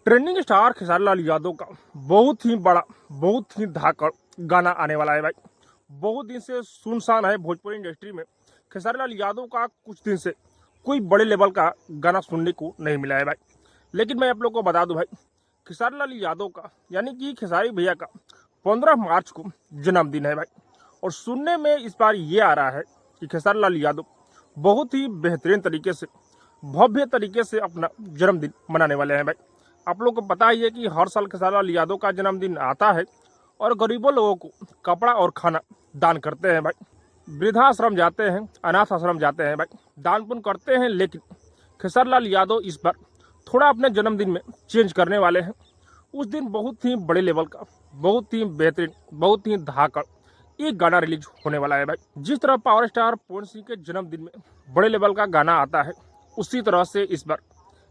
Trending star Khesari Lal Yadav का बहुत ही बड़ा, बहुत ही धाकड़ गाना आने वाला है भाई। बहुत दिन से सुनसान है भोजपुरी इंडस्ट्री में। खेसारी लाल यादव का कुछ दिन से कोई बड़े लेवल का गाना सुनने को नहीं मिला है भाई। लेकिन मैं आप लोग को बता दूं भाई, खेसारी लाल यादव का यानी कि खेसारी भैया का 15 मार्च को जन्मदिन है भाई। और सुनने में इस बार ये आ रहा है कि खेसारी लाल यादव बहुत ही बेहतरीन तरीके से, भव्य तरीके से अपना जन्मदिन मनाने वाले हैं भाई। आप लोग को पता ही है कि हर साल खेसारी लाल यादव का जन्मदिन आता है और गरीबों लोगों को कपड़ा और खाना दान करते हैं भाई। वृद्धाश्रम जाते हैं, अनाथ आश्रम जाते हैं भाई, दान पुण्य करते हैं। लेकिन खेसारी लाल यादव इस बार थोड़ा अपने जन्मदिन में चेंज करने वाले हैं। उस दिन बहुत ही बड़े लेवल का, बहुत ही बेहतरीन, बहुत ही धाकड़ एक गाना रिलीज होने वाला है भाई। जिस तरह पावर स्टार पवन सिंह के जन्मदिन में बड़े लेवल का गाना आता है, उसी तरह से इस बार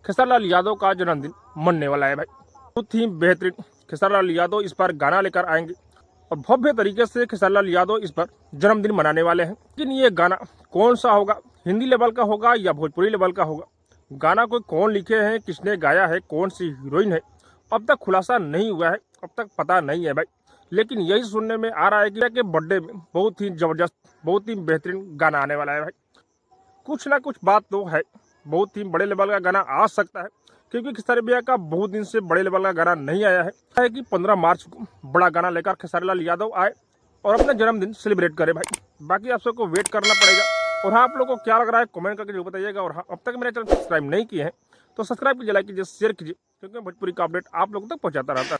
खेसारी लाल यादव का जन्मदिन मनने वाला है भाई। बहुत ही बेहतरीन खेसारी लाल यादव इस बार गाना लेकर आएंगे और भव्य तरीके से खेसारी लाल यादव इस बार जन्मदिन मनाने वाले हैं। लेकिन ये गाना कौन सा होगा, हिंदी लेवल का होगा या भोजपुरी लेवल का होगा, गाना कोई कौन लिखे हैं, किसने गाया है, कौन सी हीरोइन है, अब तक खुलासा नहीं हुआ है, अब तक पता नहीं है भाई। लेकिन यही सुनने में आ रहा है कि बर्थडे में बहुत ही जबरदस्त, बहुत ही बेहतरीन गाना आने वाला है भाई। कुछ ना कुछ बात तो है, बहुत ही बड़े लेवल का गाना आ सकता है, क्योंकि खेसारी भैया का बहुत दिन से बड़े लेवल का गाना नहीं आया है कि 15 मार्च को बड़ा गाना लेकर खेसारी लाल यादव आए और अपना जन्मदिन सेलिब्रेट करे भाई। बाकी आप सबको वेट करना पड़ेगा। और हाँ, आप लोगों को क्या लग रहा है कमेंट करके जरूर बताइएगा। और हाँ, अब तक मेरे चैनल सब्सक्राइब नहीं किए हैं तो सब्सक्राइब कीजिए, लाइक कीजिए, शेयर कीजिए, क्योंकि भोजपुरी का अपडेट आप लोगों तक पहुंचाता रहता है।